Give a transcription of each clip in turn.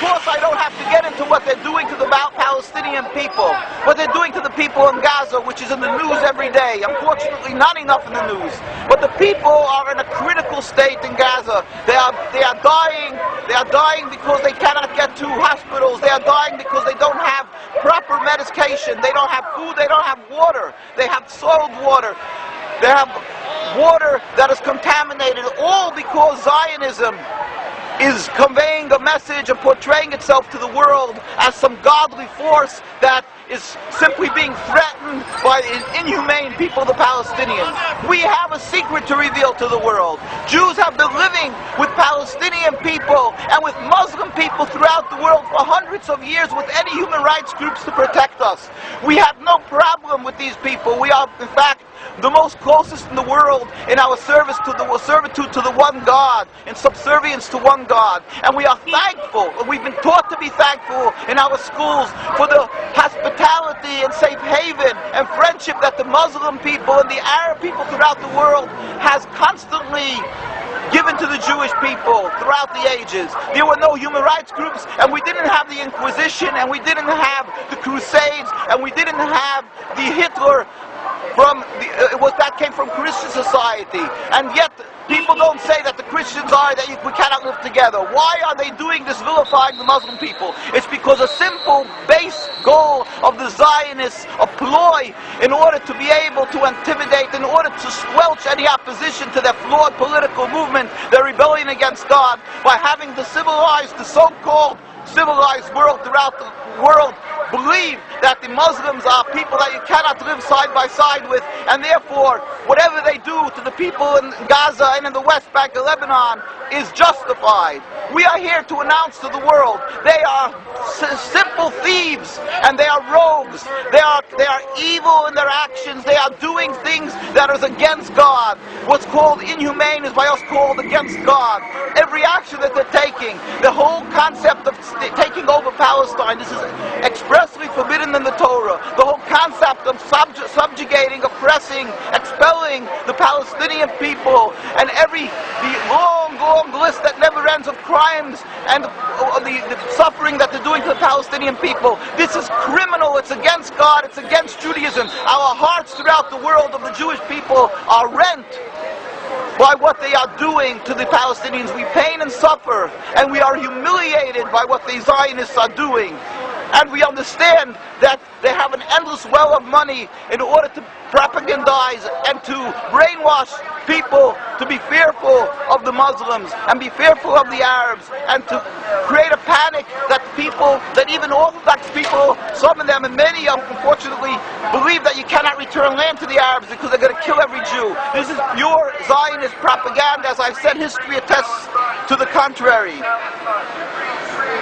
course, I don't have to get into what they're doing to the Palestinian people, what they're doing to the people in Gaza, which is in the news every day. Unfortunately, not enough in the news. But the people are in a critical state in Gaza. They are dying. They are dying because they cannot get to hospitals. They are dying because they don't have proper medication. They don't have food. They don't have water. They have soiled water. They have water that is contaminated, all because Zionism is conveying a message and portraying itself to the world as some godly force that is simply being threatened by inhumane people, the Palestinians. We have a secret to reveal to the world. Jews have been living with Palestinian people and with Muslim people throughout the world for hundreds of years with any human rights groups to protect us. We have no problem with these people. We are, in fact, the most closest in the world in our servitude to the one God, in subservience to one God. And we are thankful, and we've been taught to be thankful in our schools for the hospitality and safe haven and friendship that the Muslim people and the Arab people throughout the world has constantly given to the Jewish people throughout the ages. There were no human rights groups, and we didn't have the Inquisition, and we didn't have the Crusades, and we didn't have the Hitler that came from Christian society. And yet people don't say that the Christians are that we cannot live together. Why are they doing this, vilifying the Muslim people? It's because a simple base goal of the Zionists, a ploy in order to be able to intimidate, in order to squelch any opposition to their flawed political movement, their rebellion against God, by having the so-called civilized world throughout the world believe that the Muslims are people that you cannot live side by side with, and therefore whatever they do to the people in Gaza and in the West Bank of Lebanon is justified. We are here to announce to the world they are simple thieves and they are rogues. They are evil in their actions. They are doing things that is against God. What's called inhumane is by us called against God. Every action that they're taking, the whole concept of taking over Palestine, this is expressly forbidden in the Torah. The whole concept of subjugating, oppressing, expelling the Palestinian people, and the long list that never ends of crimes and the suffering that they're doing to the Palestinian people. This is criminal. It's against God. It's against Judaism. Our hearts throughout the world of the Jewish people are rent by what they are doing to the Palestinians. We pain and suffer, and we are humiliated by what the Zionists are doing. And we understand that they have an endless well of money in order to propagandize and to brainwash people to be fearful of the Muslims and be fearful of the Arabs, and to create a panic that even Orthodox people, some of them and many unfortunately, believe that you cannot return land to the Arabs because they're going to kill every Jew. This is pure Zionist propaganda. As I've said, history attests to the contrary.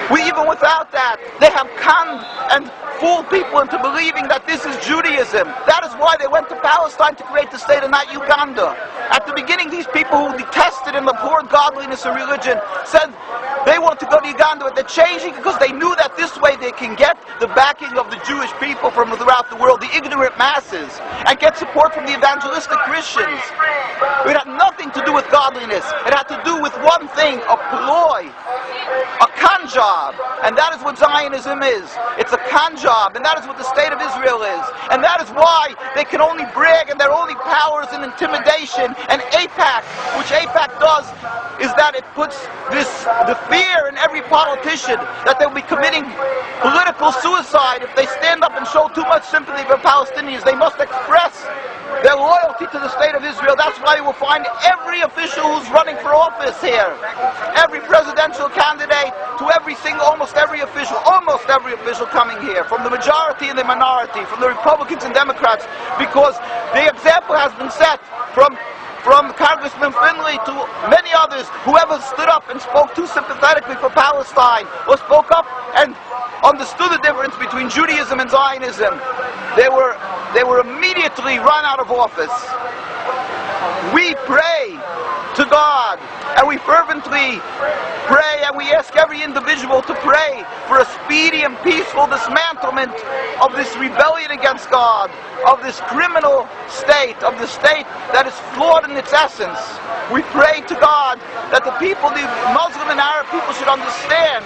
Even without that, they have conned and fooled people into believing that this is Judaism. That is why they went to Palestine to create the state and not Uganda. At the beginning, these people who detested and abhorred godliness and religion said they want to go to Uganda, but they're changing because they knew that this way they can get the backing of the Jewish people from throughout the world, the ignorant masses, and get support from the evangelistic Christians. It had nothing to do with godliness. It had to do with one thing, a ploy, a con job. And that is what Zionism is. It's a con job, and that is what the state of Israel is. And that is why they can only brag, and their only power is in intimidation. And AIPAC, which AIPAC does, is that it puts the fear in every politician that they'll be committing political suicide if they stand up and show too much sympathy for Palestinians. They must express their loyalty to the state of Israel. That's why you will find every official who's running for office here, every presidential candidate, to almost every official coming here, from the majority and the minority, from the Republicans and Democrats, because the example has been set from Congressman Finley to many others. Whoever stood up and spoke too sympathetically for Palestine, or spoke up and understood the difference between Judaism and Zionism, they were immediately run out of office. We pray to God, and we fervently pray, and we ask every individual to pray for a speedy and peaceful dismantlement of this rebellion against God, of this criminal state, of the state that is flawed in its essence. We pray to God that the people, the Muslim and Arab people, should understand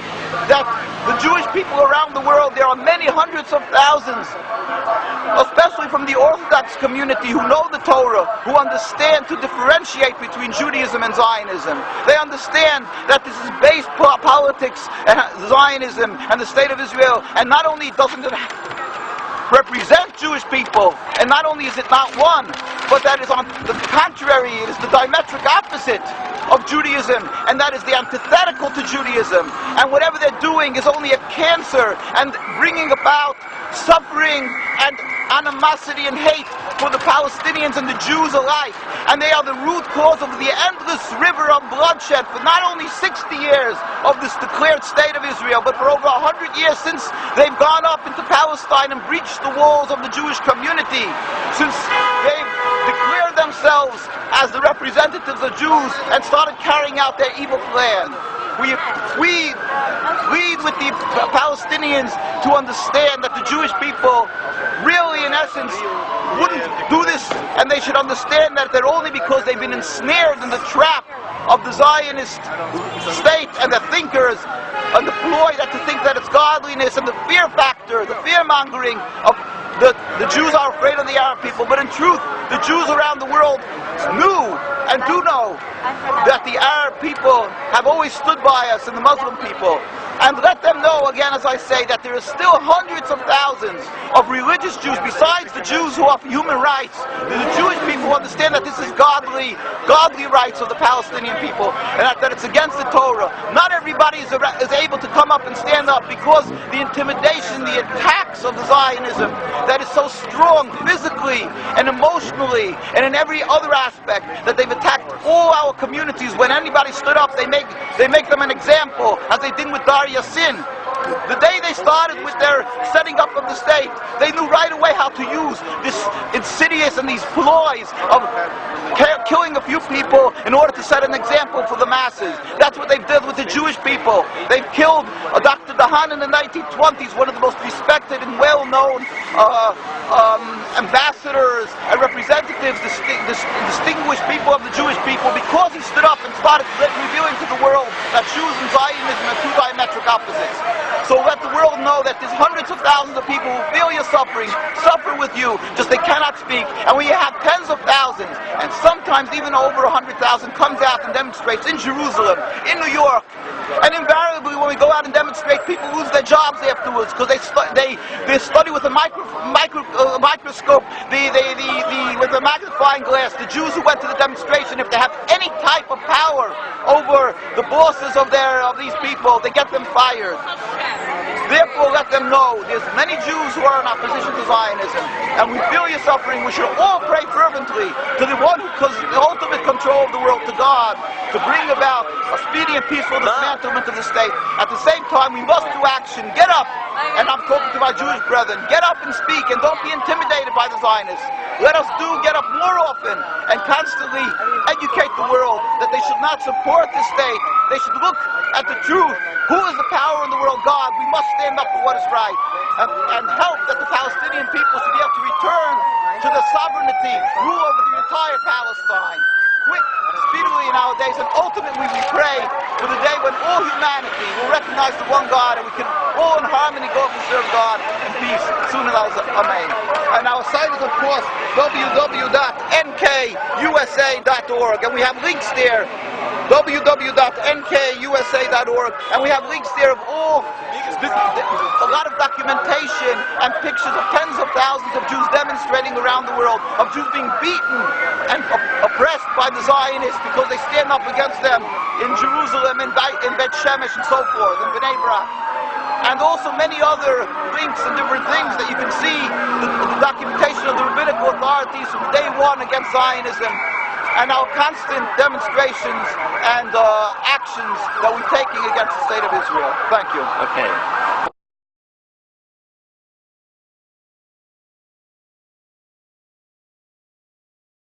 that the Jewish people around the world, there are many hundreds of thousands, especially from the Orthodox community, who know the Torah, who understand to differentiate between Judaism and Zionism. They understand that this is base politics, and Zionism and the State of Israel, and not only doesn't it represent Jewish people, and not only is it not one, but that is on the contrary, it is the diametric opposite of Judaism, and that is the antithetical to Judaism. And whatever they're doing is only a cancer and bringing about suffering and animosity and hate for the Palestinians and the Jews alike. And they are the root cause of the endless river of bloodshed for not only 60 years of this declared State of Israel, but for over 100 years since they've gone up into Palestine and breached the walls of the Jewish community, since they've declared themselves as the representatives of Jews and started carrying out their evil plan. We plead with the Palestinians to understand that the Jewish people really, in essence, wouldn't do this, and they should understand that they're only because they've been ensnared in the trap of the Zionist state and the thinkers and the ploy that to think that it's godliness and the fear factor, the fear-mongering of the Jews are afraid of the Arab people. But in truth, the Jews around the world knew and do know that the Arab people have always stood by us and the Muslim people. And let them know, again, as I say, that there are still hundreds of thousands of religious Jews, besides the Jews who offer human rights. The Jewish people who understand that this is godly rights of the Palestinian people, and that it's against the Torah. Not everybody is able to come up and stand up because the intimidation, the attacks of the Zionism that is so strong physically and emotionally and in every other aspect, that they've attacked all our communities. When anybody stood up, they make them an example, as they did with Dar Yassin. The day they started with their setting up of the state, they knew right away how to use this insidious and these ploys of killing a few people in order to set an example for the masses. That's what they've done with the Jewish people. They've killed Dr. Dahan in the 1920s, one of the most respected and well-known ambassadors and representatives, distinguished people of the Jewish people, because he stood up and started revealing to the world that Jews and Zionism are two diametric opposites. So let the world know that there's hundreds of thousands of people who feel your suffering, suffer with you, just they cannot speak. And we have tens of thousands, and sometimes even over 100,000 comes out and demonstrates in Jerusalem, in New York. And invariably, when we go out and demonstrate, people lose their jobs afterwards because they study with a microscope, with a magnifying glass. The Jews who went to the demonstration, if they have any type of power over the bosses of these people, they get them fired. Therefore, let them know there's many Jews who are in opposition to Zionism, and we feel your suffering. We should all pray fervently to the one who has the ultimate control of the world, to God, to bring about a speedy and peaceful dismantlement of the state. At the same time, we must do action. Get up, and I'm talking to my Jewish brethren, get up and speak, and don't be intimidated by the Zionists. Let us get up more often and constantly educate the world that they should not support the state. They should look at the truth. Who is the power in the world? God. We must stand up for what is right and help that the Palestinian people should be able to return to the sovereignty, rule over the entire Palestine. Quick, speedily in our days, and ultimately we pray for the day when all humanity will recognize the one God, and we can all in harmony go up and serve God in peace. Soon as Amen. And our site is, of course, www.nkusa.org, and we have links there, www.nkusa.org, and we have links there of a lot of documentation and pictures of tens of thousands of Jews demonstrating around the world, of Jews being beaten and oppressed by the Zionists because they stand up against them in Jerusalem, in Bet Shemesh, and so forth, in Bnei Brak. And also many other links and different things that you can see, the documentation of the rabbinical authorities from day one against Zionism, and our constant demonstrations and actions that we're taking against the State of Israel. Thank you. Okay.